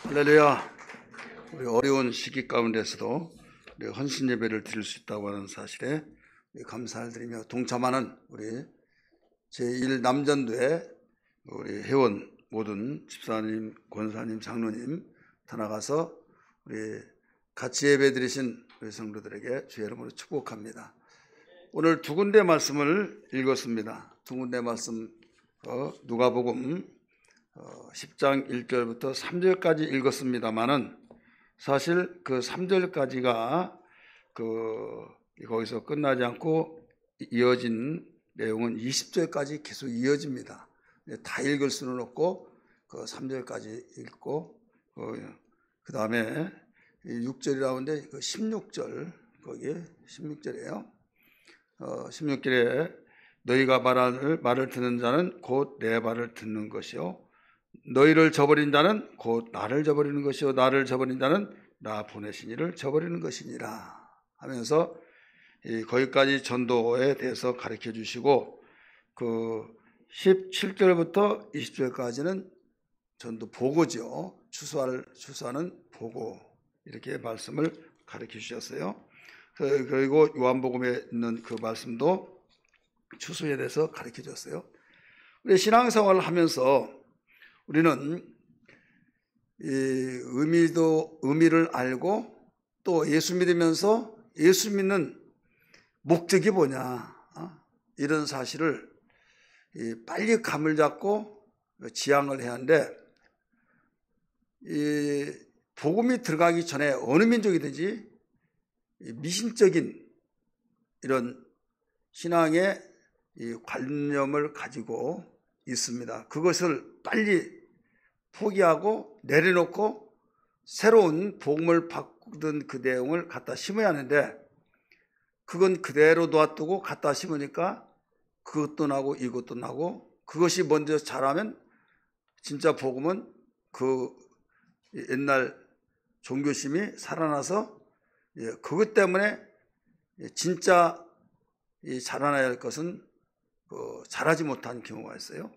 할렐루야. 우리 어려운 시기 가운데서도 우리 헌신 예배를 드릴 수 있다고 하는 사실에 감사를 드리며 동참하는 우리 제1남전도회 우리 회원 모든 집사님, 권사님, 장로님 다 나가서 우리 같이 예배 드리신 우리 성도들에게 주의 이름으로 축복합니다. 오늘 두 군데 말씀을 읽었습니다. 두 군데 말씀 누가복음 10장 1절부터 3절까지 읽었습니다만은 사실 그 3절까지가 거기서 끝나지 않고 이어진 내용은 20절까지 계속 이어집니다. 다 읽을 수는 없고 그 3절까지 읽고 그 다음에 6절이라는데 그 16절 거기 16절이에요. 16절에 너희가 말을 듣는 자는 곧 내 말을 듣는 것이요 너희를 저버린 자는 곧 나를 저버리는 것이요 나를 저버린 자는 나 보내신 이를 저버리는 것이니라 하면서 거기까지 전도에 대해서 가르쳐 주시고 그 17절부터 20절까지는 전도 보고죠. 추수하는 보고 이렇게 말씀을 가르쳐 주셨어요. 그리고 요한복음에 있는 그 말씀도 추수에 대해서 가르쳐 줬어요. 우리 신앙생활을 하면서 우리는 이 의미를 알고 또 예수 믿으면서 예수 믿는 목적이 뭐냐 이런 사실을 빨리 감을 잡고 지향을 해야 하는데 이 복음이 들어가기 전에 어느 민족이든지 미신적인 이런 신앙의 이 관념을 가지고 있습니다. 그것을 빨리 포기하고 내려놓고 새로운 복음을 바꾸던 그 내용을 갖다 심어야 하는데 그건 그대로 놔두고 갖다 심으니까 그것도 나고 이것도 나고 그것이 먼저 자라면 진짜 복음은 그 옛날 종교심이 살아나서 그것 때문에 진짜 자라나야 할 것은 자라지 못한 경우가 있어요.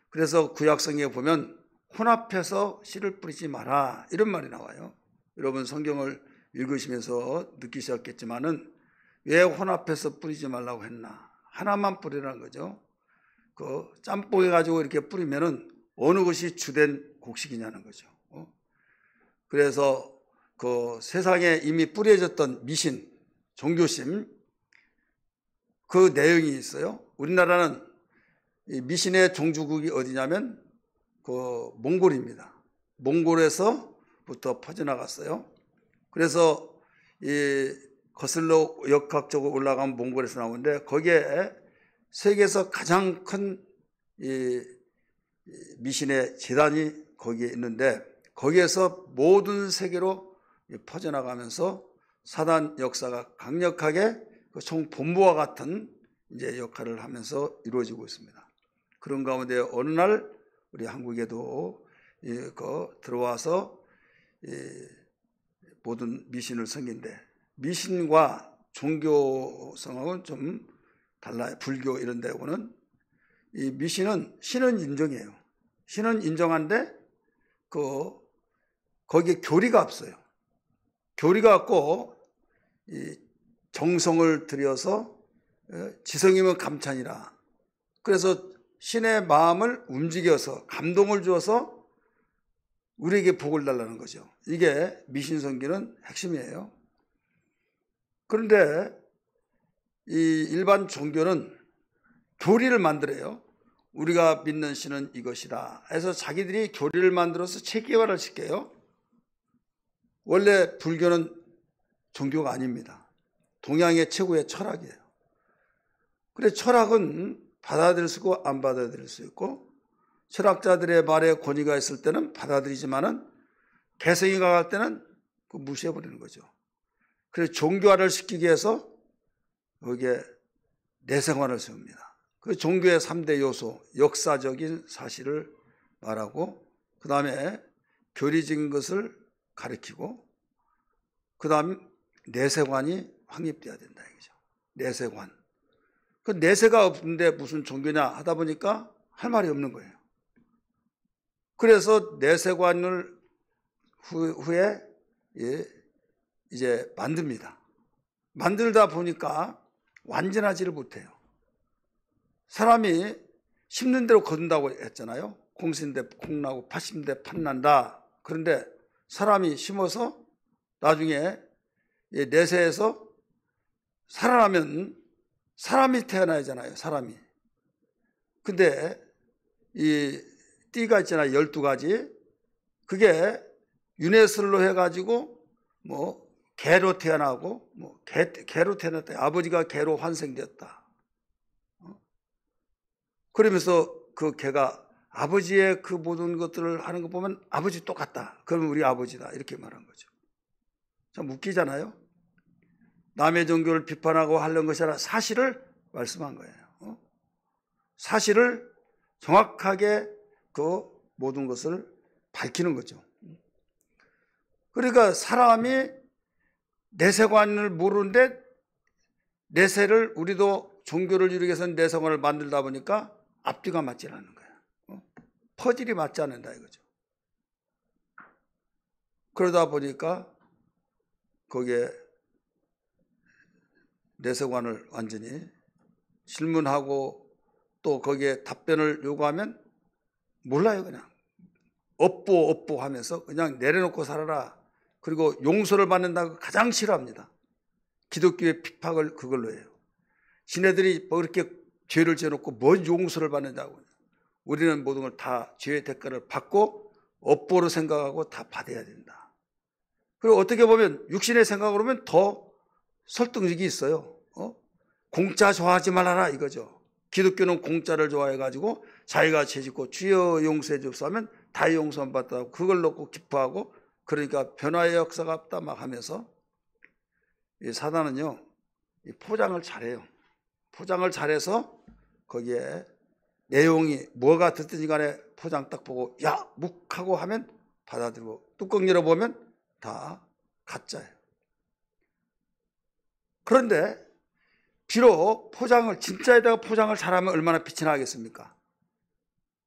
그래서 구약성경에 보면 혼합해서 씨를 뿌리지 마라 이런 말이 나와요. 여러분 성경을 읽으시면서 느끼셨겠지만은 왜 혼합해서 뿌리지 말라고 했나? 하나만 뿌리라는 거죠. 그 짬뽕해 가지고 이렇게 뿌리면은 어느 것이 주된 곡식이냐는 거죠. 그래서 그 세상에 이미 뿌려졌던 미신, 종교심 그 내용이 있어요. 우리나라는 이 미신의 종주국이 어디냐면 그 몽골입니다. 몽골에서부터 퍼져나갔어요. 그래서 이 거슬러 역학적으로 올라가면 몽골에서 나오는데 거기에 세계에서 가장 큰 이 미신의 재단이 거기에 있는데 거기에서 모든 세계로 퍼져나가면서 사단 역사가 강력하게 총본부와 같은 이제 역할을 하면서 이루어지고 있습니다. 그런 가운데 어느 날 우리 한국에도 들어와서 모든 미신을 섬긴데 미신과 종교성하고는 좀 달라요. 불교 이런 데하고는 이 미신은 신은 인정해요. 신은 인정한데 거기에 교리가 없어요. 교리가 없고 이 정성을 들여서 지성이면 감찬이라. 그래서 신의 마음을 움직여서 감동을 주어서 우리에게 복을 달라는 거죠. 이게 미신성기는 핵심이에요. 그런데 이 일반 종교는 교리를 만들어요. 우리가 믿는 신은 이것이다 해서 자기들이 교리를 만들어서 체계화를 시켜요. 원래 불교는 종교가 아닙니다. 동양의 최고의 철학이에요. 그래 철학은 받아들일 수 있고 안 받아들일 수 있고 철학자들의 말에 권위가 있을 때는 받아들이지만은 개성이 강할 때는 무시해버리는 거죠. 그래서 종교화를 시키기 위해서 거기에 내생관을 세웁니다. 그 종교의 3대 요소, 역사적인 사실을 말하고 그 다음에 교리적인 것을 가르치고 그 다음 내세관이 확립돼야 된다 이거죠. 내세관. 그 내세가 없는데 무슨 종교냐 하다 보니까 할 말이 없는 거예요. 그래서 내세관을 후에 이제 만듭니다. 만들다 보니까 완전하지를 못해요. 사람이 심는 대로 거둔다고 했잖아요. 콩 심는데 콩 나고 팥 심는데 팥 난다. 그런데 사람이 심어서 나중에 내세에서 살아나면 사람이 태어나야잖아요. 사람이. 근데 이 띠가 있잖아요. 12가지. 그게 유네슬로 해가지고 뭐 개로 태어나고 뭐 개로 태어났다. 아버지가 개로 환생되었다. 그러면서 그 개가 아버지의 그 모든 것들을 하는 거 보면 아버지 똑같다. 그러면 우리 아버지다. 이렇게 말한 거죠. 참 웃기잖아요. 남의 종교를 비판하고 하려는 것이 아니라 사실을 말씀한 거예요. 사실을 정확하게 그 모든 것을 밝히는 거죠. 그러니까 사람이 내세관을 모르는데 내세를 우리도 종교를 이루기 위해서 내세관을 만들다 보니까 앞뒤가 맞지 않는 거예요. 퍼즐이 맞지 않는다 이거죠. 그러다 보니까 거기에 내세관을 완전히 질문하고 또 거기에 답변을 요구하면 몰라요. 그냥 업보 하면서 그냥 내려놓고 살아라. 그리고 용서를 받는다고 가장 싫어합니다. 기독교의 핍박을 그걸로 해요. 지네들이 뭐 이렇게 죄를 지어놓고 뭔 용서를 받는다고. 우리는 모든 걸 다 죄의 대가를 받고 업보로 생각하고 다 받아야 된다. 그리고 어떻게 보면 육신의 생각으로 보면 더 설득력이 있어요. 공짜 좋아하지 말아라 이거죠. 기독교는 공짜를 좋아해가지고 자기가 죄짓고 주여 용서해 주옵소서 하면 다 용서만 받다고 그걸 놓고 기뻐하고 그러니까 변화의 역사가 없다 막 하면서 이 사단은요 이 포장을 잘해요. 포장을 잘해서 거기에 내용이 뭐가 듣든지 간에 포장 딱 보고 야 묵하고 하면 받아들이고 뚜껑 열어보면 다 가짜예요. 그런데 비록 포장을 진짜에다가 포장을 잘하면 얼마나 빛이 나겠습니까?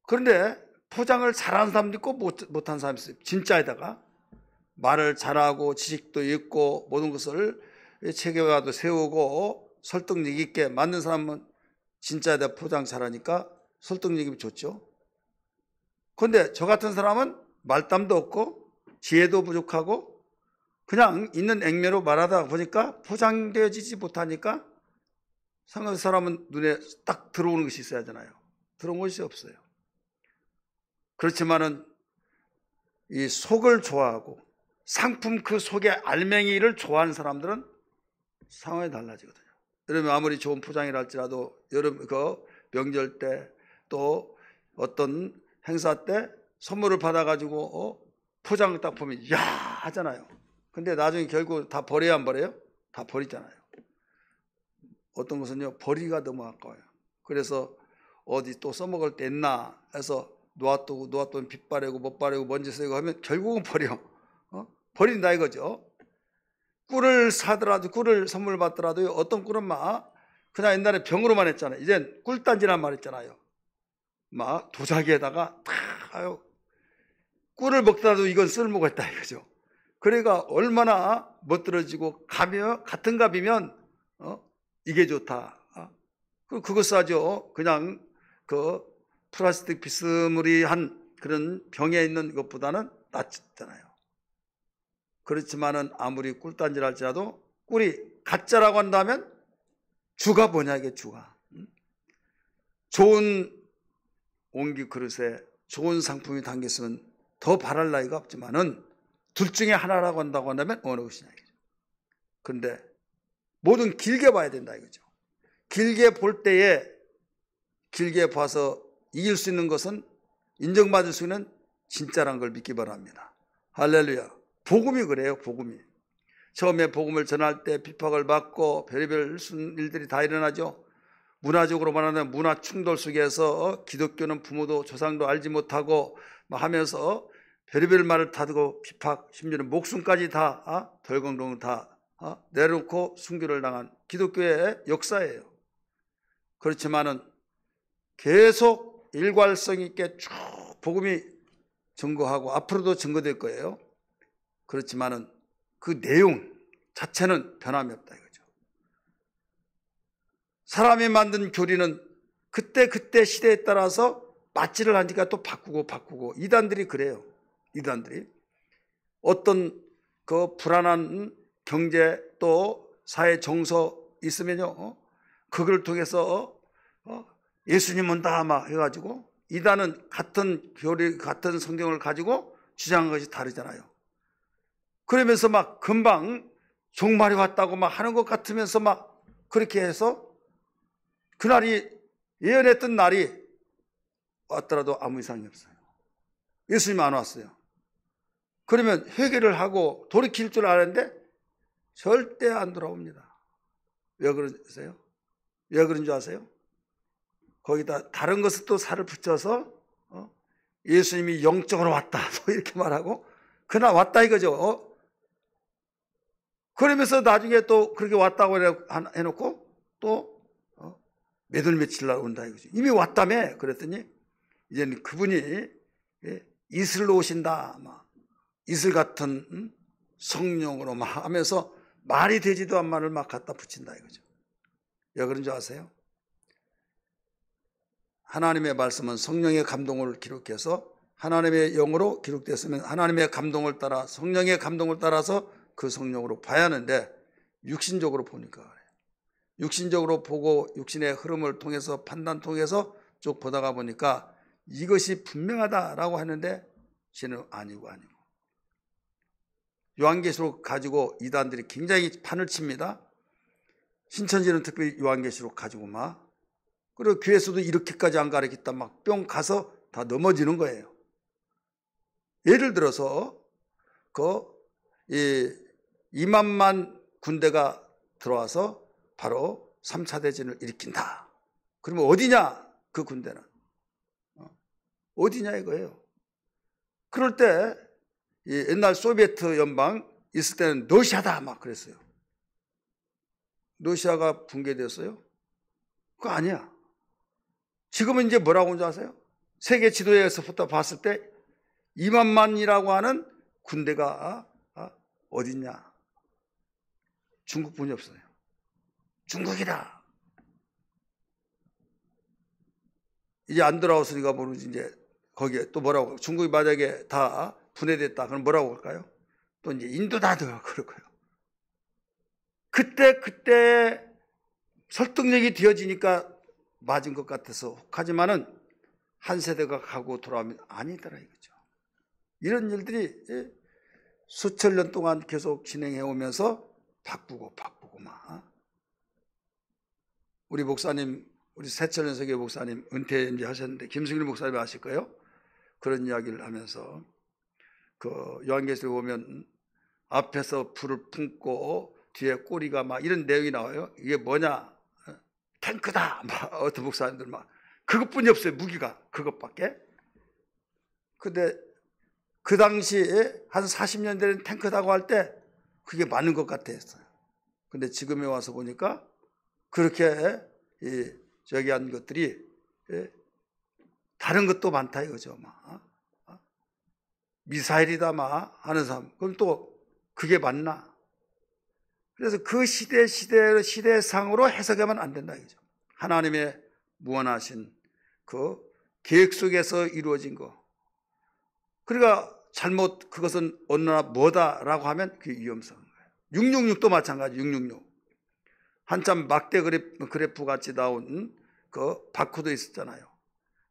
그런데 포장을 잘하는 사람도 있고 못한 사람도 있어요. 진짜에다가 말을 잘하고 지식도 있고 모든 것을 체계화도 세우고 설득력 있게 만든 사람은 진짜에다 포장 잘하니까 설득력이 좋죠. 그런데 저 같은 사람은 말담도 없고 지혜도 부족하고 그냥 있는 액면으로 말하다 보니까 포장되어지지 못하니까 상관 사람은 눈에 딱 들어오는 것이 있어야 하잖아요. 들어온 것이 없어요. 그렇지만은 이 속을 좋아하고 상품 그 속의 알맹이를 좋아하는 사람들은 상황이 달라지거든요. 여러분 아무리 좋은 포장이라 할지라도 여러분 그 명절 때 또 어떤 행사 때 선물을 받아가지고 포장을 딱 보면 야 하잖아요. 근데 나중에 결국 다 버려야 안 버려요? 다 버리잖아요. 어떤 것은요 버리기가 너무 아까워요. 그래서 어디 또 써먹을 때 있나 해서 놓았더니 빛 바래고 못 바래고 먼지 쓰고 하면 결국은 버려. 버린다 이거죠. 꿀을 사더라도 꿀을 선물 받더라도 어떤 꿀은 막 그냥 옛날에 병으로만 했잖아요. 이젠 꿀단지란 말 있잖아요. 막 도자기에다가 다 꿀을 먹더라도 이건 쓸모가 있다 이거죠. 그러니까 얼마나 멋들어지고 같은 값이면 이게 좋다. 그거 싸죠. 그냥 그 플라스틱 비스무리한 그런 병에 있는 것보다는 낫잖아요. 그렇지만은 아무리 꿀단지를 할지라도 꿀이 가짜라고 한다면 주가 뭐냐 이게 주가. 좋은 옹기 그릇에 좋은 상품이 담겼으면 더 바랄 나위가 없지만은 둘 중에 하나라고 한다고 한다면 어느 것이냐 이거죠. 그런데 뭐든 길게 봐야 된다 이거죠. 길게 볼 때에 길게 봐서 이길 수 있는 것은 인정받을 수 있는 진짜란 걸 믿기 바랍니다. 할렐루야. 복음이 그래요. 복음이. 처음에 복음을 전할 때 핍박을 받고 별의별 일들이 다 일어나죠. 문화적으로 말하는 문화 충돌 속에서 기독교는 부모도 조상도 알지 못하고 하면서 별의별 말을 다 듣고 핍박 심지어는 목숨까지 다 덜컹덜컹 다 내려놓고 순교를 당한 기독교의 역사예요. 그렇지만은 계속 일괄성 있게 쭉 복음이 증거하고 앞으로도 증거될 거예요. 그렇지만은 그 내용 자체는 변함이 없다 이거죠. 사람이 만든 교리는 그때 시대에 따라서 맞지를 하니까 또 바꾸고 이단들이 그래요. 이단들이 어떤 그 불안한 경제 또 사회 정서 있으면요, 그걸 통해서 예수님 온다 막 해가지고 이단은 같은 교리 같은 성경을 가지고 주장한 것이 다르잖아요. 그러면서 막 금방 종말이 왔다고 막 하는 것 같으면서 막 그렇게 해서 그날이 예언했던 날이 왔더라도 아무 이상이 없어요. 예수님 안 왔어요. 그러면 회개를 하고 돌이킬 줄 아는데 절대 안 돌아옵니다. 왜 그러세요? 왜 그런 줄 아세요? 거기다 다른 것을 또 살을 붙여서 예수님이 영적으로 왔다 이렇게 말하고 그날 왔다 이거죠. 그러면서 나중에 또 그렇게 왔다고 해놓고 또 몇 월 며칠 날 온다 이거죠. 이미 왔다며. 그랬더니 이제는 그분이 이슬로 오신다 막 이슬 같은 성령으로 막 하면서 말이 되지도 않은 말을 막 갖다 붙인다 이거죠. 왜 그런 줄 아세요? 하나님의 말씀은 성령의 감동을 기록해서 하나님의 영으로 기록됐으면 하나님의 감동을 따라 성령의 감동을 따라서 그 성령으로 봐야 하는데 육신적으로 보니까 그래요. 육신적으로 보고 육신의 흐름을 통해서 판단 통해서 쭉 보다가 보니까 이것이 분명하다라고 하는데 저는 아니고 요한계시록 가지고 이단들이 굉장히 판을 칩니다. 신천지는 특별히 요한계시록 가지고 막 그리고 교회에서도 이렇게까지 안 가르쳤다 막 뿅 가서 다 넘어지는 거예요. 예를 들어서 그 2만만 군대가 들어와서 바로 3차 대전을 일으킨다. 그러면 어디냐? 그 군대는 어디냐 이거예요. 그럴 때 옛날 소비에트 연방 있을 때는 러시아다 막 그랬어요. 러시아가 붕괴됐어요? 그거 아니야. 지금은 이제 뭐라고 하는지 아세요? 세계 지도에서부터 봤을 때 2만만이라고 하는 군대가 어딨냐? 중국뿐이 없어요. 중국이다. 이제 안 돌아왔으니까 모르지. 이제 거기에 또 뭐라고 중국이 만약에 다 분해됐다 그럼 뭐라고 할까요? 또 이제 인도다 그럴 거예요. 그때 설득력이 되어지니까 맞은 것 같아서 혹하지만은 한 세대가 가고 돌아오면 아니더라 이거죠. 이런 일들이 수천 년 동안 계속 진행해 오면서 바꾸고 막. 우리 목사님, 우리 새천년석의 목사님 은퇴 이제 하셨는데 김승일 목사님 아실 거예요? 그런 이야기를 하면서 그 요한계시록에 보면 앞에서 불을 품고 뒤에 꼬리가 막 이런 내용이 나와요. 이게 뭐냐? 탱크다. 막 어떤 목사님들 막 그것뿐이 없어요. 무기가 그것밖에. 근데 그 당시에 한 40년 된 탱크다고 할 때 그게 맞는 것 같았어요. 근데 지금에 와서 보니까 그렇게 저기 한 것들이 다른 것도 많다 이거죠. 막 미사일이다 막 하는 사람. 그럼 또 그게 맞나? 그래서 그 시대상으로 해석하면 안 된다 이거죠. 하나님의 무한하신 그 계획 속에서 이루어진 거. 그러니까 잘못 그것은 어느 나라 뭐다라고 하면 그게 위험성인 거예요. 666도 마찬가지. 666 한참 막대 그래프 같이 나온 그 바코드 있었잖아요.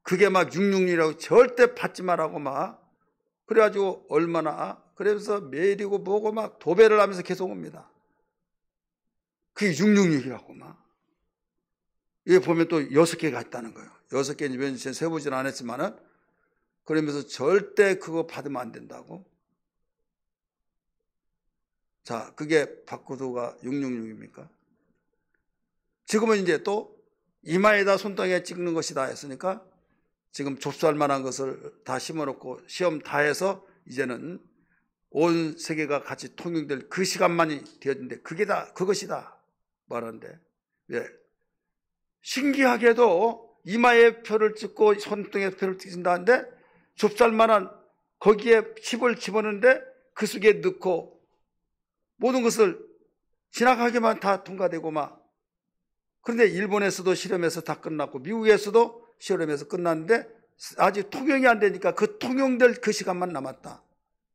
그게 막 666이라고 절대 받지 말라고 막 그래가지고 얼마나 그래서 매일이고 뭐고 막 도배를 하면서 계속 옵니다. 그게 666이라고 막. 이게 보면 또 6개가 있다는 거예요. 6개인지 몇인지 세보지는 않았지만은 그러면서 절대 그거 받으면 안 된다고. 자, 그게 바코드가 666입니까? 지금은 이제 또 이마에다 손등에 찍는 것이다 했으니까 지금 접수할 만한 것을 다 심어놓고 시험 다 해서 이제는 온 세계가 같이 통용될 그 시간만이 되어진데 그게 다 그것이다 말하는데 왜? 신기하게도 이마에 표를 찍고 손등에 표를 찍는다는데 접수할 만한 거기에 칩을 집어넣는데 그 속에 넣고 모든 것을 지나가게만 다 통과되고 막. 그런데 일본에서도 실험에서 다 끝났고 미국에서도 실험에서 끝났는데 아직 통용이 안 되니까 그 통용될 그 시간만 남았다.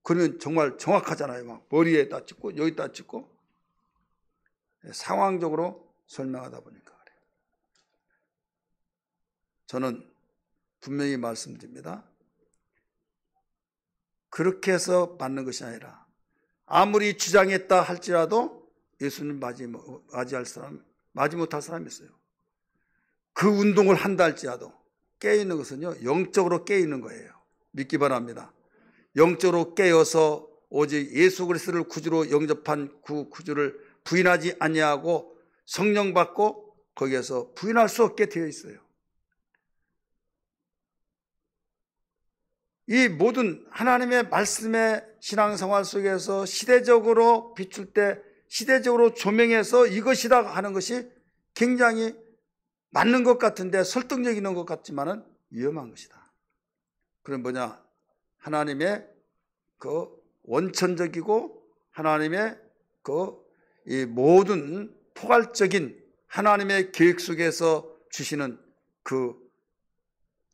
그러면 정말 정확하잖아요. 막 머리에다 찍고 여기다 찍고. 상황적으로 설명하다 보니까 그래요. 저는 분명히 말씀드립니다. 그렇게 해서 맞는 것이 아니라 아무리 주장했다 할지라도 예수님 맞이할 사람, 맞이 못할 사람이 있어요. 그 운동을 한다 할지라도 깨어있는 것은요, 영적으로 깨어있는 거예요. 믿기 바랍니다. 영적으로 깨어서 오직 예수 그리스도를 구주로 영접한 그 구주를 부인하지 아니하고 성령 받고 거기에서 부인할 수 없게 되어 있어요. 이 모든 하나님의 말씀의 신앙생활 속에서 시대적으로 비출 때 시대적으로 조명해서 이것이다 하는 것이 굉장히 맞는 것 같은데 설득력 있는 것 같지만은 위험한 것이다. 그건 뭐냐? 하나님의 그 원천적이고 하나님의 이 모든 포괄적인 하나님의 계획 속에서 주시는 그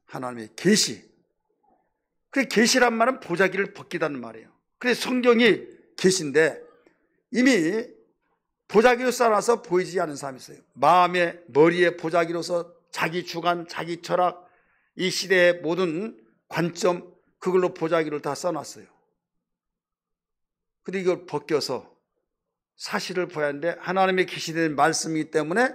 하나님의 계시. 그 계시란 말은 보자기를 벗기다는 말이에요. 그래서 성경이 계시인데 이미 보자기로 쌓아서 보이지 않는 사람이 있어요. 마음의 머리에 보자기로서 자기 주관, 자기 철학, 이 시대의 모든 관점 그걸로 보자기를 다 써놨어요. 근데 이걸 벗겨서 사실을 보아야 하는데 하나님의 계시된 말씀이기 때문에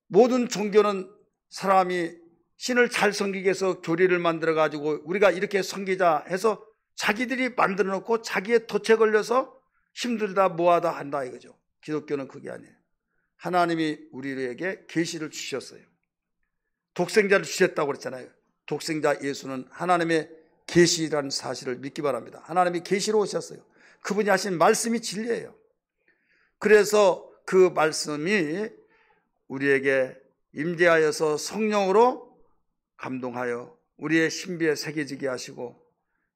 모든 종교는 사람이 신을 잘 섬기기 위해서 교리를 만들어 가지고 우리가 이렇게 섬기자 해서 자기들이 만들어 놓고 자기의 덫에 걸려서 힘들다 뭐하다 한다 이거죠. 기독교는 그게 아니에요. 하나님이 우리에게 계시를 주셨어요. 독생자를 주셨다고 그랬잖아요. 독생자 예수는 하나님의 계시라는 사실을 믿기 바랍니다. 하나님이 계시로 오셨어요. 그분이 하신 말씀이 진리예요. 그래서 그 말씀이 우리에게 임재하여서 성령으로 감동하여 우리의 신비에 새겨지게 하시고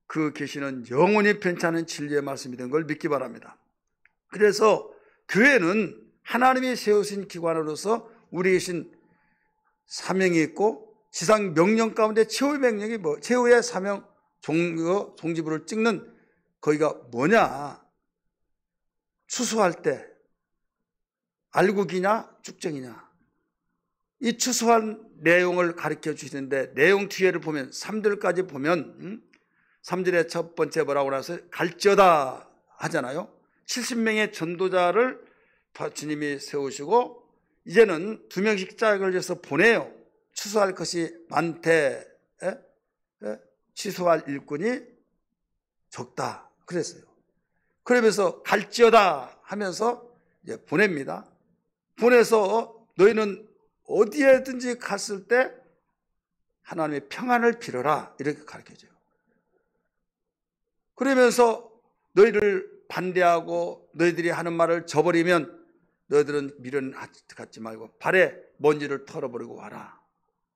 그 계시는 영원히 편찮은 진리의 말씀이 된 걸 믿기 바랍니다. 그래서 교회는 하나님이 세우신 기관으로서 우리 계신 사명이 있고 지상 명령 가운데 최후의 명령이 최후의 사명 종지부를 찍는 거기가 뭐냐? 추수할 때 알곡이냐 쭉정이냐? 이 추수한 내용을 가르쳐 주시는데 내용 뒤에를 보면 3절까지 보면 3절의 첫 번째 뭐라고 나서 갈지어다 하잖아요. 70명의 전도자를 주님이 세우시고 이제는 2명씩 짝을 져서 보내요. 추수할 것이 많대 취소할 일꾼이 적다 그랬어요. 그러면서 갈지어다 하면서 이제 보냅니다. 보내서 너희는 어디에든지 갔을 때 하나님의 평안을 빌어라 이렇게 가르쳐줘요. 그러면서 너희를 반대하고 너희들이 하는 말을 저버리면 너희들은 미련 갖지 말고 발에 먼지를 털어버리고 와라.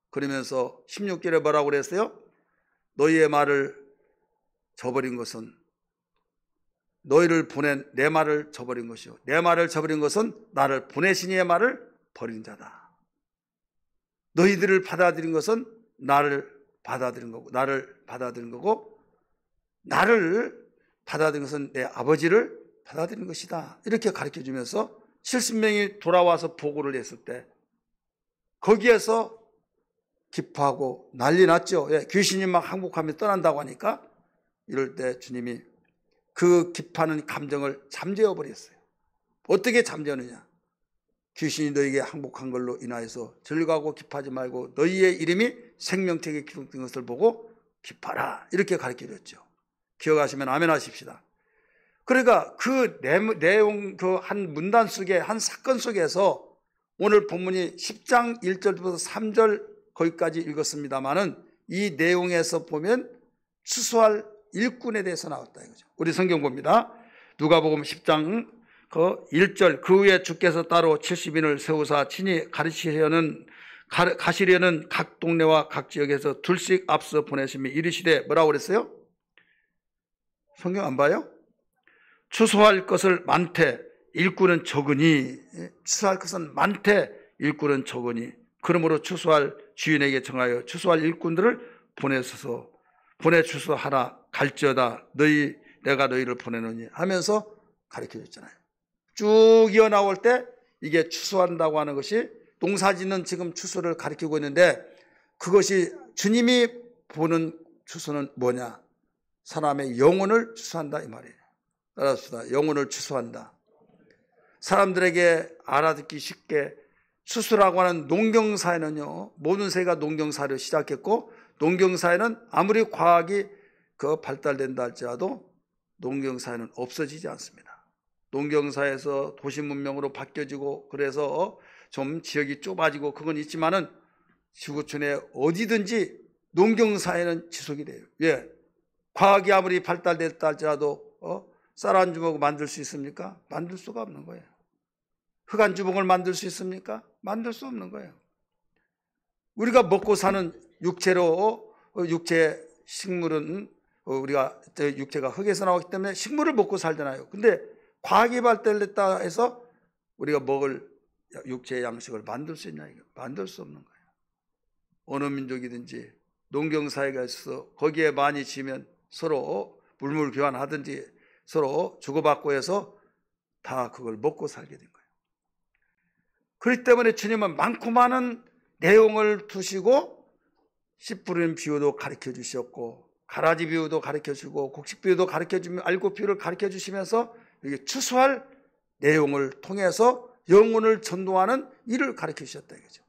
그러면서 16절에 뭐라고 그랬어요? 너희의 말을 저버린 것은 너희를 보낸 내 말을 저버린 것이요 내 말을 저버린 것은 나를 보내신 이의 말을 버린 자다. 너희들을 받아들인 것은 나를 받아들인 거고 나를 받아들인 것은 내 아버지를 받아들인 것이다. 이렇게 가르쳐주면서 70명이 돌아와서 보고를 했을 때 거기에서 기뻐하고 난리 났죠. 귀신이 막 항복하며 떠난다고 하니까 이럴 때 주님이 그 기뻐하는 감정을 잠재워 버렸어요. 어떻게 잠재우느냐? 귀신이 너에게 항복한 걸로 인하여서 즐거워하고 기뻐하지 말고 너희의 이름이 생명책에 기록된 것을 보고 기뻐하라. 이렇게 가르쳐줬죠. 기억하시면 아멘 하십시다. 그러니까 그 내용 그 한 문단 속에 한 사건 속에서 오늘 본문이 10장 1절부터 3절 거기까지 읽었습니다만은 이 내용에서 보면 추수할 일꾼에 대해서 나왔다 이거죠. 우리 성경 봅니다. 누가복음 10장 그 1절 그 후에 주께서 따로 70인을 세우사 친히 가시려는 각 동네와 각 지역에서 둘씩 앞서 보내시며 이르시되 뭐라고 그랬어요? 성경 안 봐요? 추수할 것을 많되 일꾼은 적으니, 추수할 것은 많되 일꾼은 적으니, 그러므로 추수할 주인에게 정하여 추수할 일꾼들을 보내 추수하라. 갈지어다 내가 너희를 보내노니 하면서 가르쳐 줬잖아요. 쭉 이어나올 때 이게 추수한다고 하는 것이, 농사짓는 지금 추수를 가르치고 있는데, 그것이 주님이 보는 추수는 뭐냐? 사람의 영혼을 추수한다 이 말이에요. 따라서 영혼을 추수한다. 사람들에게 알아듣기 쉽게 추수라고 하는 농경사에는요, 모든 세계가 농경사를 시작했고, 농경사에는 아무리 과학이 발달된다 할지라도 농경사에는 없어지지 않습니다. 농경사에서 도시 문명으로 바뀌어지고, 그래서 좀 지역이 좁아지고 그건 있지만은 지구촌에 어디든지 농경사에는 지속이 돼요. 왜? 과학이 아무리 발달됐다 할지라도 쌀 한 주먹을 만들 수 있습니까? 만들 수가 없는 거예요. 흙 한 주먹을 만들 수 있습니까? 만들 수 없는 거예요. 우리가 먹고 사는 육체로, 육체 식물은 우리가 육체가 흙에서 나왔기 때문에 식물을 먹고 살잖아요. 근데 과학이 발달됐다 해서 우리가 먹을 육체의 양식을 만들 수 있냐? 이거 만들 수 없는 거예요. 어느 민족이든지 농경사회가 있어서 거기에 많이 지면 서로 물물 교환하든지 서로 주고받고 해서 다 그걸 먹고 살게 된 거예요. 그렇기 때문에 주님은 많고 많은 내용을 두시고 씨 뿌리는 비유도 가르쳐 주셨고, 가라지 비유도 가르쳐 주고, 곡식 비유도 가르쳐 주면 알곡 비유를 가르쳐 주시면서 이게 추수할 내용을 통해서 영혼을 전도하는 일을 가르쳐 주셨다 이거죠.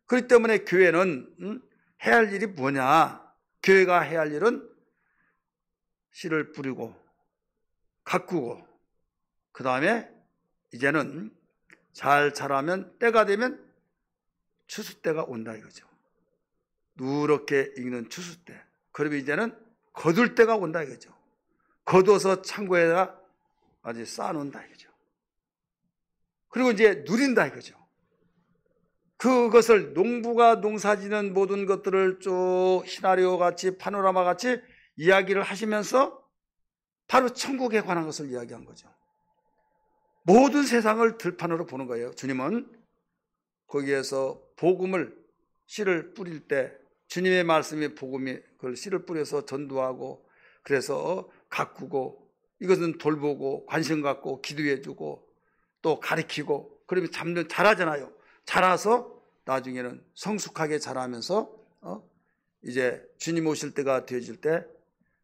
그렇기 때문에 교회는 해야 할 일이 뭐냐? 교회가 해야 할 일은 씨를 뿌리고 가꾸고, 그 다음에 이제는 잘 자라면 때가 되면 추수 때가 온다 이거죠. 누렇게 익는 추수 때. 그러면 이제는 거둘 때가 온다 이거죠. 거둬서 창고에다 아주 쌓아놓는다 이거죠. 그리고 이제 누린다 이거죠. 그것을 농부가 농사짓는 모든 것들을 쭉 시나리오 같이 파노라마 같이 이야기를 하시면서 바로 천국에 관한 것을 이야기한 거죠. 모든 세상을 들판으로 보는 거예요. 주님은 거기에서 복음을, 씨를 뿌릴 때 주님의 말씀이 복음이 그걸 씨를 뿌려서 전도하고, 그래서 가꾸고, 이것은 돌보고 관심 갖고 기도해주고 또 가르치고, 그러면 자라잖아요. 자라서 나중에는 성숙하게 자라면서 이제 주님 오실 때가 되어질 때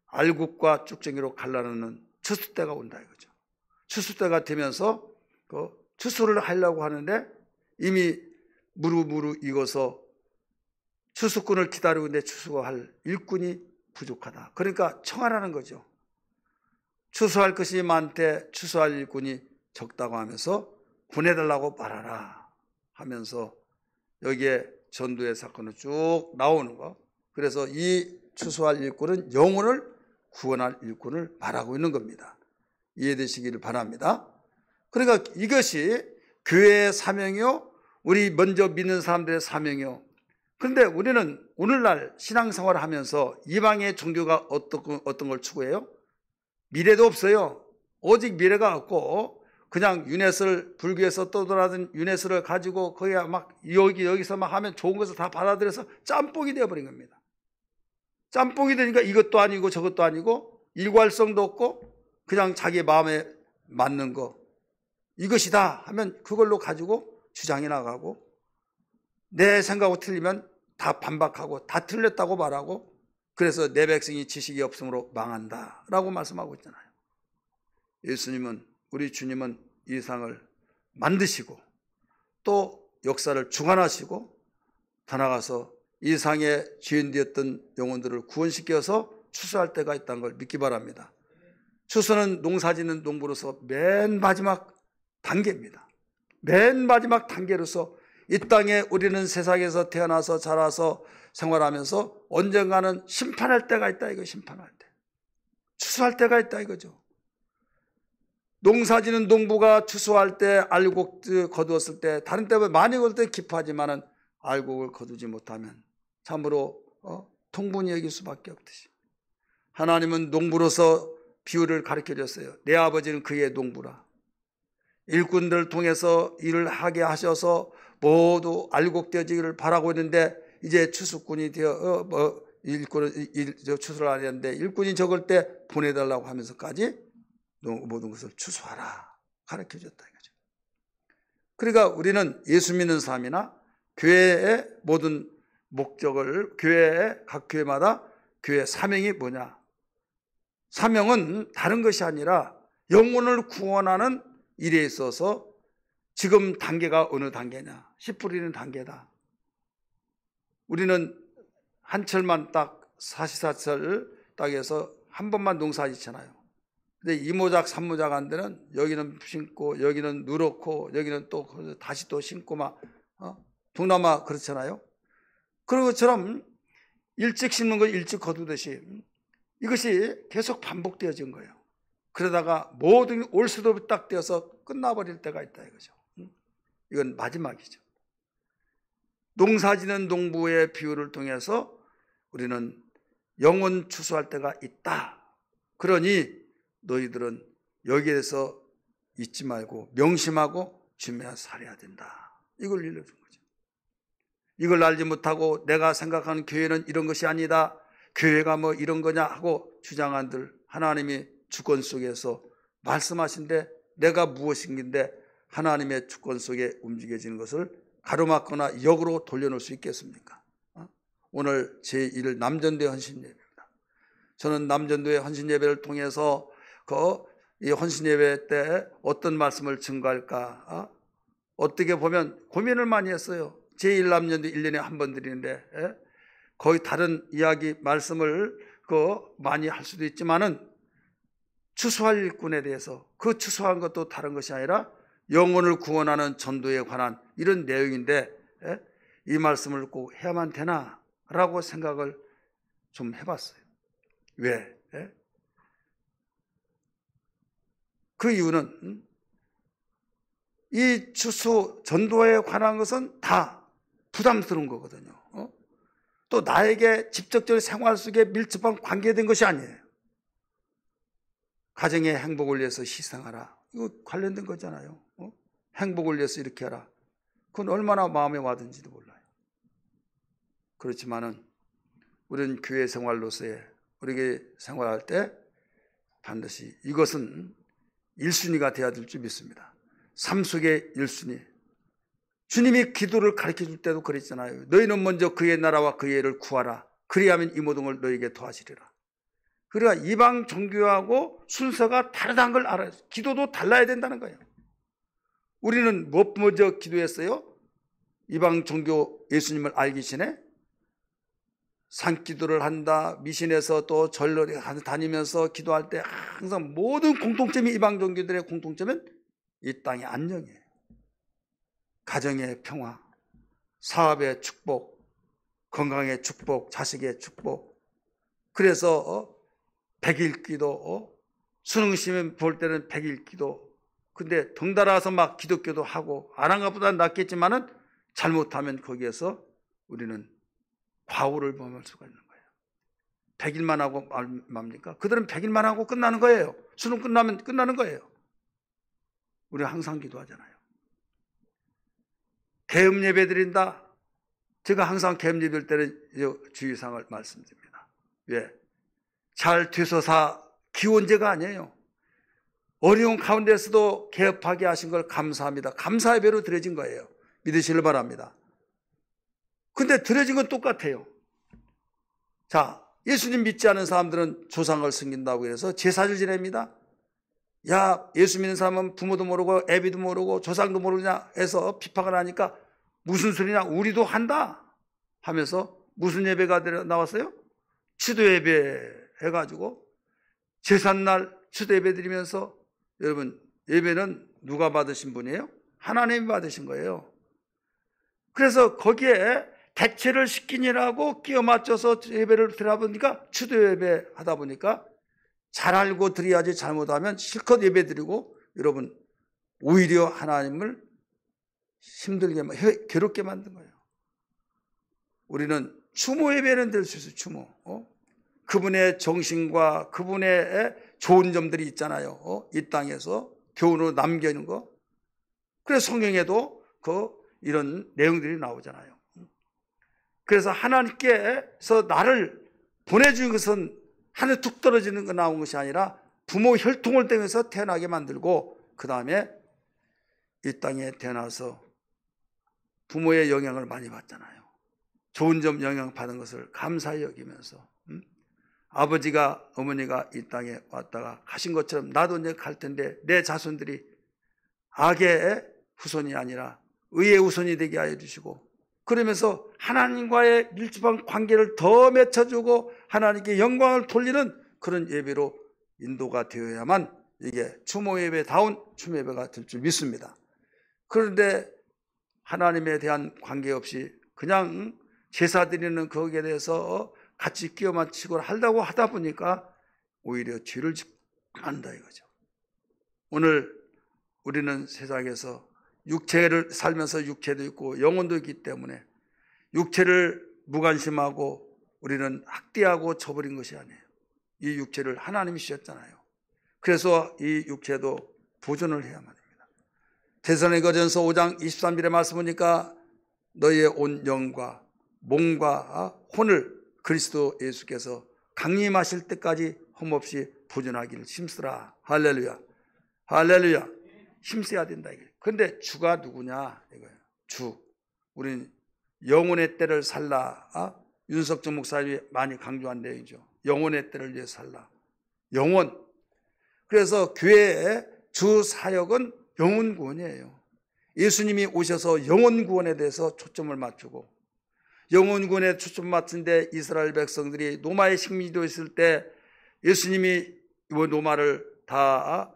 알곡과 쭉정이로 갈라놓는 추수 때가 온다 이거죠. 추수 때가 되면서 추수를 하려고 하는데 이미 무르무르 익어서 추수꾼을 기다리고 있는데 추수가 할 일꾼이 부족하다. 그러니까 청하라는 거죠. 추수할 것이 많되 추수할 일꾼이 적다고 하면서 보내달라고 말하라 하면서 여기에 전도의 사건을 쭉 나오는 거. 그래서 이 추수할 일꾼은 영혼을 구원할 일꾼을 말하고 있는 겁니다. 이해되시기를 바랍니다. 그러니까 이것이 교회의 사명이요, 우리 먼저 믿는 사람들의 사명이요. 그런데 우리는 오늘날 신앙생활을 하면서 이방의 종교가 어떤 걸 추구해요? 미래도 없어요. 오직 미래가 없고 그냥 유네스를, 불교에서 떠돌아든 유네스를 가지고 거기가 막 여기서 막 하면 좋은 것을 다 받아들여서 짬뽕이 되어버린 겁니다. 짬뽕이 되니까 이것도 아니고 저것도 아니고 일괄성도 없고 그냥 자기 마음에 맞는 거 이것이다 하면 그걸로 가지고 주장해 나가고, 내 생각하고 틀리면 다 반박하고 다 틀렸다고 말하고, 그래서 내 백성이 지식이 없으므로 망한다라고 말씀하고 있잖아요. 예수님은, 우리 주님은 이 세상을 만드시고 또 역사를 주관하시고 더 나아가서 이 세상에 죄인 되었던 영혼들을 구원시켜서 추수할 때가 있다는 걸 믿기 바랍니다. 추수는 농사짓는 농부로서 맨 마지막 단계입니다. 맨 마지막 단계로서 이 땅에 우리는 세상에서 태어나서 자라서 생활하면서 언젠가는 심판할 때가 있다 이거. 심판할 때, 추수할 때가 있다 이거죠. 농사짓는 농부가 추수할 때 알곡 거두었을 때, 다른 때보다 많이 거둘 때 기뻐하지만은 알곡을 거두지 못하면 참으로 통분이 여길 수밖에 없듯이 하나님은 농부로서 비유를 가르쳐 줬어요. 내 아버지는 그의 농부라. 일꾼들을 통해서 일을 하게 하셔서 모두 알곡되어지기를 바라고 있는데 이제 추수꾼이 되어 추수를 하려는데 일꾼이 적을 때 보내달라고 하면서까지 모든 것을 추수하라 가르쳐 줬다 이거죠. 그러니까 우리는 예수 믿는 사람이나 교회의 모든 목적을 각 교회마다 교회 사명이 뭐냐? 사명은 다른 것이 아니라 영혼을 구원하는 일에 있어서 지금 단계가 어느 단계냐? 씨 뿌리는 단계다. 우리는 한 철만 딱 44철 땅에서 한 번만 농사 짓잖아요. 근데 2모작 3모작 한 데는 여기는 심고 여기는 누렇고 여기는 또 다시 또 심고 막 동남아 그렇잖아요. 그런 것처럼 일찍 심는 걸 일찍 거두듯이 이것이 계속 반복되어진 거예요. 그러다가 모든 올 수도 딱 되어서 끝나버릴 때가 있다 이거죠. 이건 마지막이죠. 농사지는 농부의 비유를 통해서 우리는 영혼 추수할 때가 있다. 그러니 너희들은 여기에 대해서 잊지 말고 명심하고 주며 살아야 된다. 이걸 일러준 거죠. 이걸 알지 못하고 내가 생각하는 교회는 이런 것이 아니다. 교회가 뭐 이런 거냐 하고 주장한들 하나님이 주권 속에서 말씀하신데 내가 무엇인데 하나님의 주권 속에 움직여지는 것을 가로막거나 역으로 돌려놓을 수 있겠습니까? 오늘 제1 남전도의 헌신예배입니다. 저는 남전도의 헌신예배를 통해서 이 헌신예배 때 어떤 말씀을 증거할까 어떻게 보면 고민을 많이 했어요. 제1 남전도 1년에 한 번 드리는데 거의 다른 이야기 말씀을 많이 할 수도 있지만은 추수할 일꾼에 대해서 그 추수한 것도 다른 것이 아니라 영혼을 구원하는 전도에 관한 이런 내용인데 이 말씀을 꼭 해야만 되나 라고 생각을 좀 해봤어요. 왜? 그 이유는 이 추수 전도에 관한 것은 다 부담스러운 거거든요. 또 나에게 직접적인 생활 속에 밀접한 관계된 것이 아니에요. 가정의 행복을 위해서 희생하라. 이거 관련된 거잖아요. 행복을 위해서 이렇게 하라. 그건 얼마나 마음에 와든지도 몰라요. 그렇지만은 우리는 교회 생활로서의 우리에게 생활할 때 반드시 이것은 1순위가 되어야 될 줄 믿습니다. 삶 속의 1순위. 주님이 기도를 가르쳐 줄 때도 그랬잖아요. 너희는 먼저 그의 나라와 그의 의를 구하라. 그리하면 이 모든 걸 너희에게 더하시리라. 그러니까 이방 종교하고 순서가 다르다는 걸 알아요. 기도도 달라야 된다는 거예요. 우리는 뭐 먼저 기도했어요? 이방 종교 예수님을 알기 전에 산기도를 한다. 미신에서 또 절로 다니면서 기도할 때 항상 모든 공통점이 이방 종교들의 공통점은 이 땅의 안녕이에요. 가정의 평화, 사업의 축복, 건강의 축복, 자식의 축복. 그래서 100일 기도, 수능 시험 볼 때는 100일 기도. 근데 덩달아서 막 기독교도 하고 안 한 것보다 낫겠지만은 잘못하면 거기에서 우리는 과오를 범할 수가 있는 거예요. 100일만 하고 맙니까? 그들은 100일만 하고 끝나는 거예요. 수능 끝나면 끝나는 거예요. 우리는 항상 기도하잖아요. 개업 예배 드린다. 제가 항상 개업 예배 드릴 때는 주의사항을 말씀드립니다. 왜? 잘 되소사 기원제가 아니에요. 어려운 가운데서도 개업하게 하신 걸 감사합니다. 감사 예배로 드려진 거예요. 믿으시길 바랍니다. 근데 드려진 건 똑같아요. 자, 예수님 믿지 않은 사람들은 조상을 섬긴다고 해서 제사를 지냅니다. 야, 예수 믿는 사람은 부모도 모르고 애비도 모르고 조상도 모르냐 해서 비판을 하니까 무슨 소리냐, 우리도 한다 하면서 무슨 예배가 나왔어요? 추도 예배 해가지고 제삿날 추도 예배 드리면서, 여러분 예배는 누가 받으신 분이에요? 하나님이 받으신 거예요. 그래서 거기에 대체를 시키느라고 끼워 맞춰서 예배를 드려 보니까 추도 예배 하다 보니까 잘 알고 드려야지 잘못하면 실컷 예배 드리고 여러분 오히려 하나님을 힘들게 괴롭게 만든 거예요. 우리는 추모 예배는 될 수 있어요. 추모. 그분의 정신과 그분의 좋은 점들이 있잖아요. 이 땅에서 교훈으로 남겨있는 거. 그래서 성경에도 이런 내용들이 나오잖아요. 그래서 하나님께서 나를 보내준 것은 하늘에 툭 떨어지는 거 나온 것이 아니라 부모 혈통을 떼면서 태어나게 만들고 그 다음에 이 땅에 태어나서 부모의 영향을 많이 받잖아요. 좋은 점 영향 받은 것을 감사히 여기면서 아버지가 어머니가 이 땅에 왔다가 가신 것처럼 나도 이제 갈 텐데 내 자손들이 악의 후손이 아니라 의의 후손이 되게 하여 주시고, 그러면서 하나님과의 밀접한 관계를 더 맺혀주고 하나님께 영광을 돌리는 그런 예배로 인도가 되어야만 이게 추모 예배다운 추모 예배가 될 줄 믿습니다. 그런데 하나님에 대한 관계 없이 그냥 제사 드리는 거기에 대해서 같이 끼워 맞추고 하려고 하다 보니까 오히려 죄를 짓는다 이거죠. 오늘 우리는 세상에서 육체를 살면서 육체도 있고 영혼도 있기 때문에 육체를 무관심하고 우리는 학대하고 쳐버린 것이 아니에요. 이 육체를 하나님이 주셨잖아요. 그래서 이 육체도 보존을 해야만 합니다. 데살로니가전서 5장 23절의 말씀 보니까 너희의 온 영과 몸과 혼을 그리스도 예수께서 강림하실 때까지 험없이 보존하기를 힘쓰라. 할렐루야. 할렐루야. 힘써야 된다 이거예요. 그런데 주가 누구냐 이거예요. 주. 우리는 영혼의 때를 살라. 윤석정 목사님이 많이 강조한 내용이죠. 영혼의 때를 위해 살라. 영혼. 그래서 교회의 주 사역은 영혼 구원이에요. 예수님이 오셔서 영혼 구원에 대해서 초점을 맞추고, 영혼 구원에 초점 맞춘데 이스라엘 백성들이 노마의 식민지도 있을 때 예수님이 이 노마를 다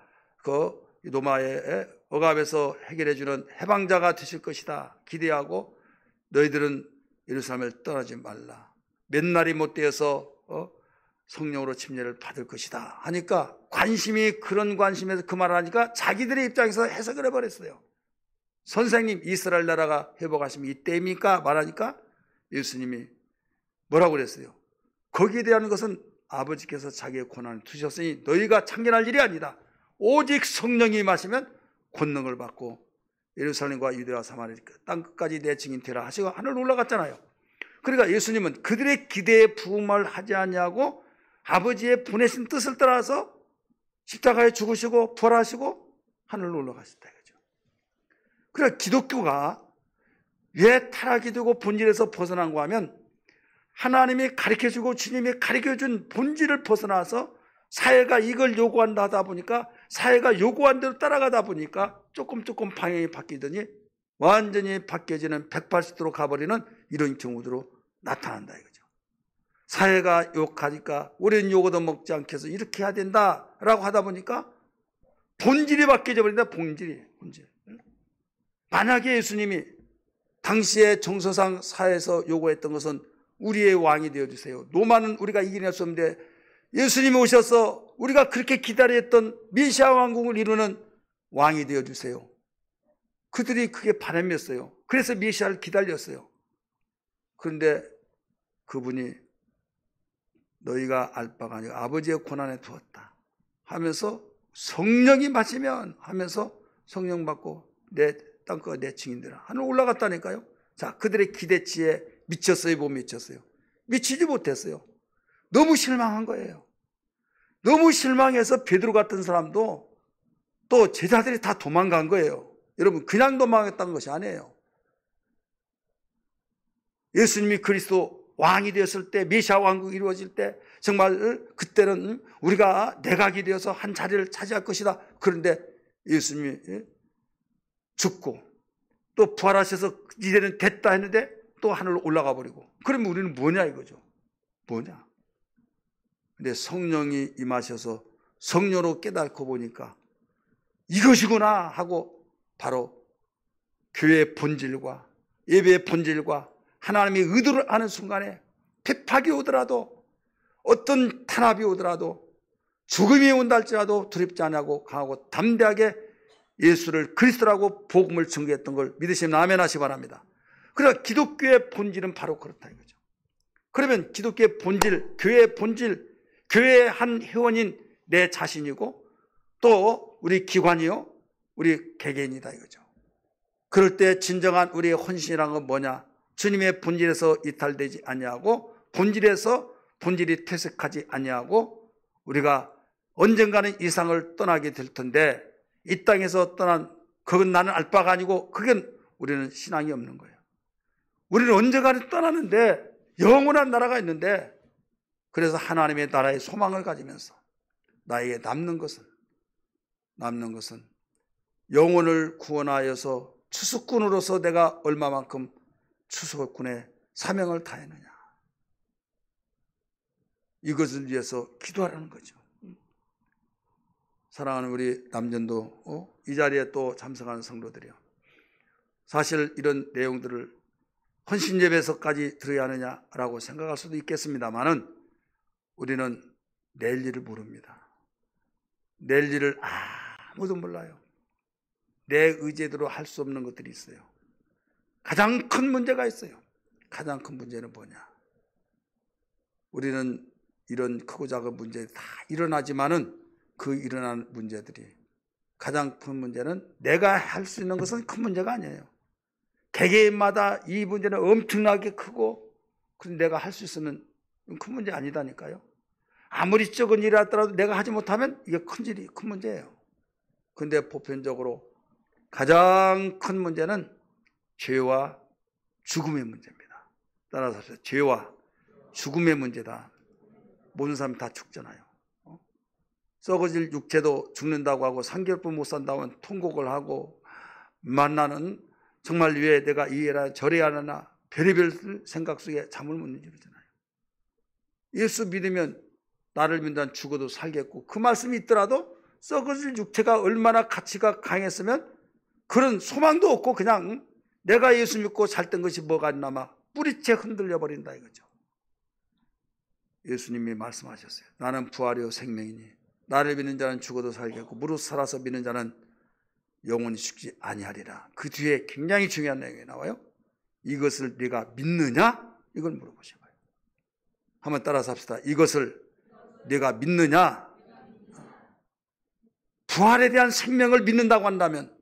노마의 억압에서 해결해 주는 해방자가 되실 것이다 기대하고, 너희들은 예루살렘을 떠나지 말라. 몇 날이 못 되어서 성령으로 침례를 받을 것이다 하니까 그런 관심에서 그 말을 하니까 자기들의 입장에서 해석을 해버렸어요. 선생님, 이스라엘 나라가 회복하시면 이때입니까? 말하니까 예수님이 뭐라고 그랬어요? 거기에 대한 것은 아버지께서 자기의 권한을 두셨으니 너희가 참견할 일이 아니다. 오직 성령이 임하시면 권능을 받고 예루살렘과 유대와 사마리아 땅 끝까지 내 증인 되라 하시고 하늘로 올라갔잖아요. 그러니까 예수님은 그들의 기대에 부응을 하지 않냐고 아버지의 보내신 뜻을 따라서 십자가에 죽으시고 부활하시고 하늘로 올라가셨다 이거죠. 그러니까 기독교가 왜 타락이 되고 본질에서 벗어난가 하면 하나님이 가르쳐주고 주님이 가르쳐준 본질을 벗어나서 사회가 이걸 요구한다 하다 보니까, 사회가 요구한 대로 따라가다 보니까 조금 방향이 바뀌더니 완전히 바뀌어지는 180도로 가버리는 이런 경우도 나타난다 이거죠. 사회가 욕하니까 우리는 요거도 먹지 않게 해서 이렇게 해야 된다라고 하다 보니까 본질이 바뀌어져 버린다. 본질. 만약에 예수님이 당시에 정서상 사회에서 요구했던 것은 우리의 왕이 되어주세요. 로마는 우리가 이겨낼 수 없는데 예수님이 오셔서 우리가 그렇게 기다렸던 메시아 왕국을 이루는 왕이 되어주세요. 그들이 그게 바람이었어요. 그래서 메시아를 기다렸어요. 그런데 그분이 너희가 알 바가 아니라 아버지의 고난에 두었다 하면서 성령이 마시면 하면서 성령 받고 내 땅과 내 증인들아 하늘 올라갔다니까요. 자, 그들의 기대치에 미쳤어요, 못 미쳤어요? 미치지 못했어요. 너무 실망한 거예요. 너무 실망해서 베드로 같은 사람도 또 제자들이 다 도망간 거예요. 여러분, 그냥 도망갔다는 것이 아니에요. 예수님이 그리스도 왕이 되었을 때, 메시아 왕국이 이루어질 때 정말 그때는 우리가 내각이 되어서 한 자리를 차지할 것이다. 그런데 예수님이 죽고 또 부활하셔서 이제는 됐다 했는데 또 하늘로 올라가 버리고, 그러면 우리는 뭐냐 이거죠. 뭐냐. 근데 성령이 임하셔서 성령으로 깨닫고 보니까 이것이구나 하고 바로 교회의 본질과 예배의 본질과 하나님의 의도를 아는 순간에 핍박이 오더라도 어떤 탄압이 오더라도 죽음이 온다 할지라도 두렵지 않냐고 강하고 담대하게 예수를 그리스도라고 복음을 전개했던 걸 믿으시면 아멘 하시기 바랍니다. 그러나 기독교의 본질은 바로 그렇다 이거죠. 그러면 기독교의 본질, 교회의 본질, 교회의 한 회원인 내 자신이고 또 우리 기관이요, 우리 개개인이다 이거죠. 그럴 때 진정한 우리의 헌신이란 건 뭐냐? 주님의 본질에서 이탈되지 아니하고 본질이 퇴색하지 아니하고 우리가 언젠가는 이 세상을 떠나게 될 텐데 이 땅에서 떠난 그건 나는 알 바가 아니고 그건 우리는 신앙이 없는 거예요. 우리는 언젠가는 떠나는데 영원한 나라가 있는데 그래서 하나님의 나라의 소망을 가지면서 나에게 남는 것은 영혼을 구원하여서 추수꾼으로서 내가 얼마만큼 추수꾼의 사명을 다했느냐. 이것을 위해서 기도하라는 거죠. 사랑하는 우리 남전도 이 자리에 또 참석하는 성도들이요. 사실 이런 내용들을 헌신 예배에서까지 들어야 하느냐라고 생각할 수도 있겠습니다만은 우리는 내일 일을 모릅니다. 내일 일을 아무도 몰라요. 내 의지대로 할 수 없는 것들이 있어요. 가장 큰 문제가 있어요. 가장 큰 문제는 뭐냐? 우리는 이런 크고 작은 문제들이 다 일어나지만은 그 일어난 문제들이 가장 큰 문제는 내가 할 수 있는 것은 큰 문제가 아니에요. 개개인마다 이 문제는 엄청나게 크고 그런데 내가 할 수 있으면 큰 문제 아니다니까요. 아무리 적은 일이 하더라도 내가 하지 못하면 이게 큰 문제예요. 그런데 보편적으로 가장 큰 문제는 죄와 죽음의 문제입니다. 따라서 하세요. 죄와 죽음의 문제다. 모든 사람이 다 죽잖아요. 썩어질 육체도 죽는다고 하고 3개월뿐 못 산다고 하면 통곡을 하고 만나는 정말 왜 내가 이해라 저래야 하나 별의별 생각 속에 잠을 못 이루잖아요. 예수 믿으면 나를 믿는 죽어도 살겠고 그 말씀이 있더라도 썩어질 육체가 얼마나 가치가 강했으면 그런 소망도 없고 그냥 내가 예수 믿고 살던 것이 뭐가 있나 막 뿌리채 흔들려 버린다 이거죠. 예수님이 말씀하셨어요. 나는 부활이요 생명이니 나를 믿는 자는 죽어도 살겠고 무릇 살아서 믿는 자는 영원히 죽지 아니하리라. 그 뒤에 굉장히 중요한 내용이 나와요. 이것을 네가 믿느냐? 이걸 물어보셔 봐요. 한번 따라서 합시다. 이것을 네가 믿느냐? 부활에 대한 생명을 믿는다고 한다면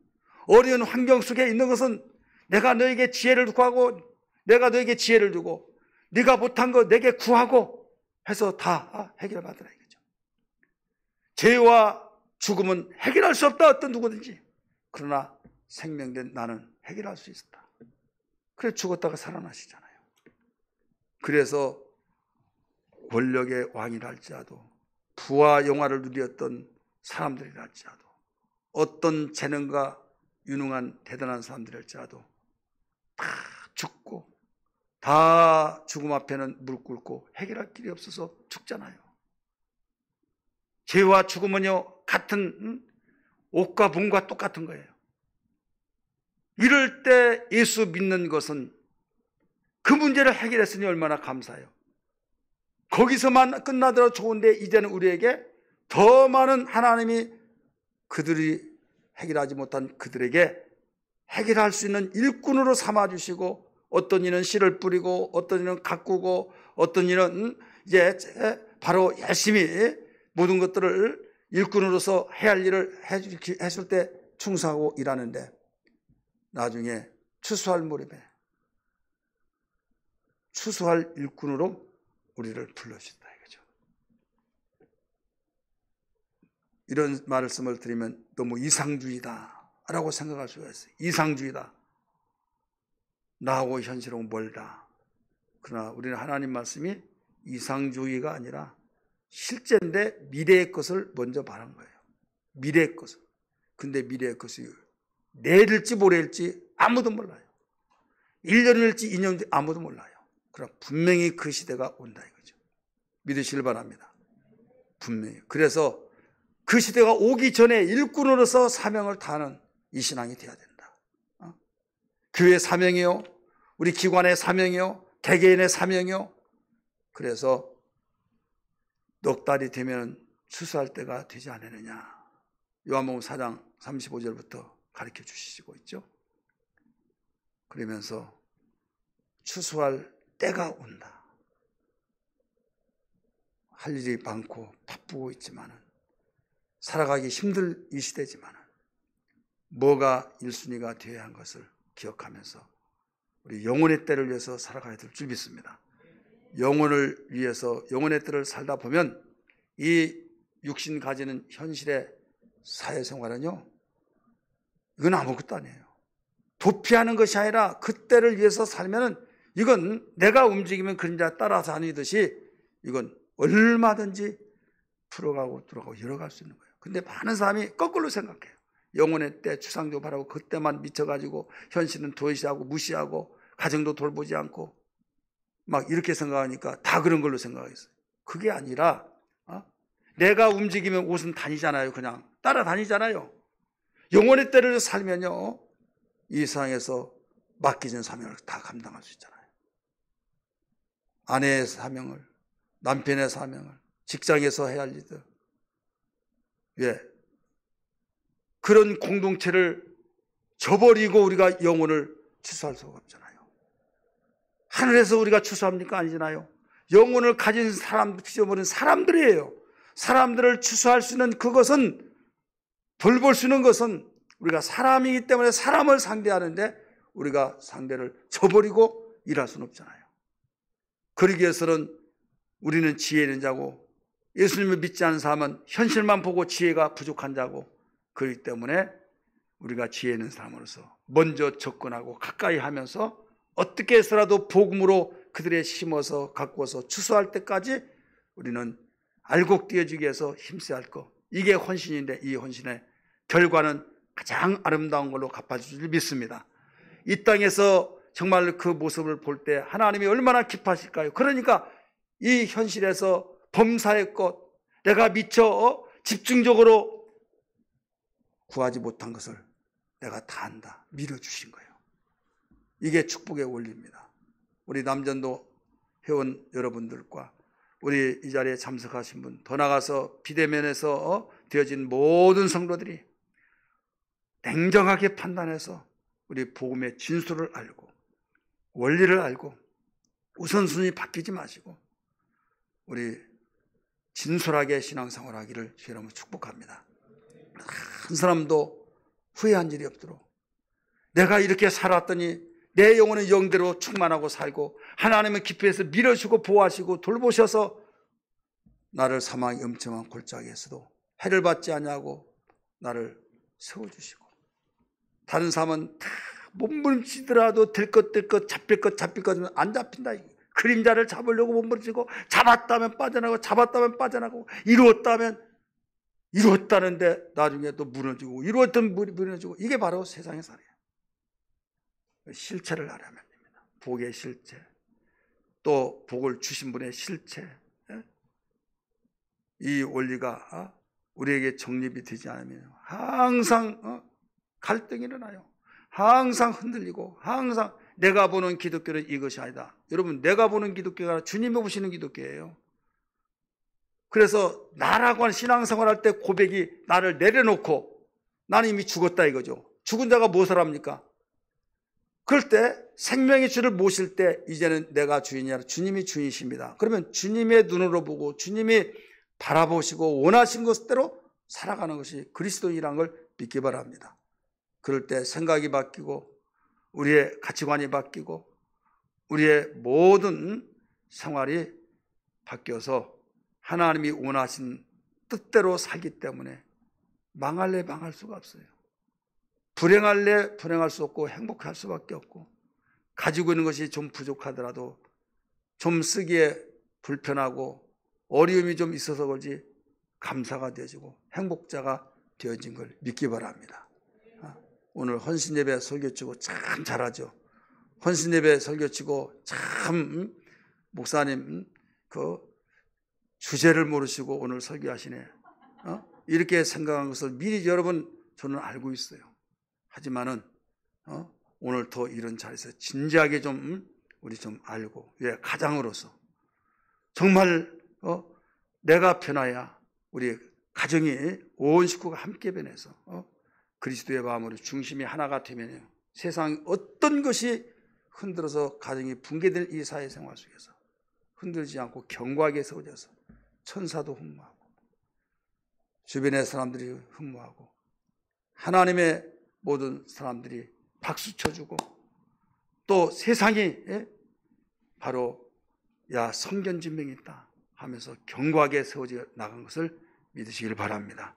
어려운 환경 속에 있는 것은 내가 너에게 지혜를 구하고 내가 너에게 지혜를 주고 네가 못한 거 내게 구하고 해서 다 해결받으라 이거죠. 죄와 죽음은 해결할 수 없다 어떤 누구든지. 그러나 생명된 나는 해결할 수 있었다. 그래서 죽었다가 살아나시잖아요. 그래서 권력의 왕이라 할지라도 부와 영화를 누렸던 사람들이라 할지라도 어떤 재능과 유능한 대단한 사람들일지라도 다 죽고 다 죽음 앞에는 무릎 꿇고 해결할 길이 없어서 죽잖아요. 죄와 죽음은요 같은 옥과 붕과 똑같은 거예요. 이럴 때 예수 믿는 것은 그 문제를 해결했으니 얼마나 감사해요. 거기서만 끝나더라도 좋은데 이제는 우리에게 더 많은 하나님이 그들이 해결하지 못한 그들에게 해결할 수 있는 일꾼으로 삼아주시고 어떤 이는 씨를 뿌리고 어떤 이는 가꾸고 어떤 이는 이제 바로 열심히 모든 것들을 일꾼으로서 해야 할 일을 해줄 때 충성하고 일하는데 나중에 추수할 무렵에 추수할 일꾼으로 우리를 불러주셨다 이거죠. 이런 말씀을 드리면 너무 이상주의다라고 생각할 수가 있어요. 이상주의다. 나하고 현실하고 멀다. 그러나 우리는 하나님 말씀이 이상주의가 아니라 실제인데 미래의 것을 먼저 바란 거예요. 미래의 것을. 근데 미래의 것이 내일일지 모레일지 아무도 몰라요. 1년일지 2년일지 아무도 몰라요. 그럼 분명히 그 시대가 온다 이거죠. 믿으시길 바랍니다. 분명히. 그래서 그 시대가 오기 전에 일꾼으로서 사명을 다하는 이 신앙이 되어야 된다. 교회의 사명이요, 우리 기관의 사명이요, 개개인의 사명이요. 그래서 넉 달이 되면 추수할 때가 되지 않느냐. 요한복음 4장 35절부터 가르쳐 주시고 있죠. 그러면서 추수할 때가 온다. 할 일이 많고 바쁘고 있지만은, 살아가기 힘들 이 시대지만은 뭐가 1순위가 되어야 한 것을 기억하면서 우리 영혼의 때를 위해서 살아가야 될 줄 믿습니다. 영혼을 위해서 영혼의 때를 살다 보면 이 육신 가지는 현실의 사회생활은요, 이건 아무것도 아니에요. 도피하는 것이 아니라 그 때를 위해서 살면은 이건 내가 움직이면 그림자 따라 다니듯이 이건 얼마든지 풀어가고 들어가고 열어갈 수 있는 거예요. 근데 많은 사람이 거꾸로 생각해요. 영혼의 때 추상적으로 바라고 그때만 미쳐가지고 현실은 도외시하고 무시하고 가정도 돌보지 않고 막 이렇게 생각하니까 다 그런 걸로 생각했어요. 그게 아니라 내가 움직이면 옷은 다니잖아요. 그냥 따라다니잖아요. 영혼의 때를 살면요, 이 세상에서 맡겨진 사명을 다 감당할 수 있잖아요. 아내의 사명을, 남편의 사명을, 직장에서 해야 할 일들. 왜? 그런 공동체를 저버리고 우리가 영혼을 추수할 수가 없잖아요. 하늘에서 우리가 추수합니까? 아니잖아요. 영혼을 가진 사람, 잊어버린 사람들이에요. 사람들을 추수할 수 있는 그것은, 돌볼 수 있는 것은 우리가 사람이기 때문에 사람을 상대하는데 우리가 상대를 저버리고 일할 수는 없잖아요. 그러기 위해서는 우리는 지혜 있는 자고 예수님을 믿지 않는 사람은 현실만 보고 지혜가 부족한 자고, 그렇기 때문에 우리가 지혜 있는 사람으로서 먼저 접근하고 가까이 하면서 어떻게 해서라도 복음으로 그들의 심어서 가꾸어서 추수할 때까지 우리는 알곡 띄어주기 위해서 힘써야 할 것, 이게 헌신인데 이 헌신의 결과는 가장 아름다운 걸로 갚아줄 줄 믿습니다. 이 땅에서 정말 그 모습을 볼 때 하나님이 얼마나 기뻐하실까요? 그러니까 이 현실에서 범사의 것, 내가 미처 집중적으로 구하지 못한 것을 내가 다 한다, 밀어주신 거예요. 이게 축복의 원리입니다. 우리 남전도 회원 여러분들과 우리 이 자리에 참석하신 분, 더 나아가서 비대면에서 되어진 모든 성도들이 냉정하게 판단해서 우리 복음의 진수를 알고 원리를 알고 우선순위 바뀌지 마시고 우리 진솔하게 신앙생활 하기를 주의 이름으로 축복합니다. 한 사람도 후회한 일이 없도록, 내가 이렇게 살았더니 내 영혼은 영대로 충만하고 살고 하나님은 깊이에서 밀어주고 보호하시고 돌보셔서 나를 사망의 엄청한 골짜기에서도 해를 받지 않냐고 나를 세워주시고, 다른 사람은 다 몸부림치더라도 될 것 잡힐 것 안 잡힌다. 그림자를 잡으려고 몸부림치고 잡았다면 빠져나가고 잡았다면 빠져나가고 이루었다는데 나중에 또 무너지고 이루었던 무너지고, 이게 바로 세상의 살이에요. 실체를 알아야 됩니다. 복의 실체, 또 복을 주신 분의 실체, 이 원리가 우리에게 정립이 되지 않으면 항상 갈등이 일어나요. 항상 흔들리고 항상 내가 보는 기독교는 이것이 아니다. 여러분, 내가 보는 기독교가 아니라 주님이 보시는 기독교예요. 그래서 나라고 하는 신앙생활 할 때 고백이 나를 내려놓고 나는 이미 죽었다 이거죠. 죽은 자가 무엇을 합니까? 그럴 때 생명의 주를 모실 때 이제는 내가 주인이 아니라 주님이 주인이십니다. 그러면 주님의 눈으로 보고 주님이 바라보시고 원하신 것대로 살아가는 것이 그리스도인이라는 걸 믿기 바랍니다. 그럴 때 생각이 바뀌고 우리의 가치관이 바뀌고 우리의 모든 생활이 바뀌어서 하나님이 원하신 뜻대로 살기 때문에 망할래 망할 수가 없어요. 불행할래 불행할 수 없고 행복할 수밖에 없고, 가지고 있는 것이 좀 부족하더라도 좀 쓰기에 불편하고 어려움이 좀 있어서 그렇지 감사가 되어지고 행복자가 되어진 걸 믿기 바랍니다. 오늘 헌신예배 설교치고 참 잘하죠. 헌신예배 설교치고 참 목사님 그 주제를 모르시고 오늘 설교하시네. 이렇게 생각한 것을 미리 여러분 저는 알고 있어요. 하지만은 오늘 더 이런 자리에서 진지하게 좀 우리 좀 알고, 왜 가장으로서 정말 내가 변화야 우리 가정이 온 식구가 함께 변해서 그리스도의 마음으로 중심이 하나가 되면 세상 어떤 것이 흔들어서 가정이 붕괴될 이 사회생활 속에서 흔들지 않고 견고하게 세워져서 천사도 흠모하고 주변의 사람들이 흠모하고 하나님의 모든 사람들이 박수 쳐주고 또 세상이 바로 야 성견지명이 있다 하면서 견고하게 세워져 나간 것을 믿으시길 바랍니다.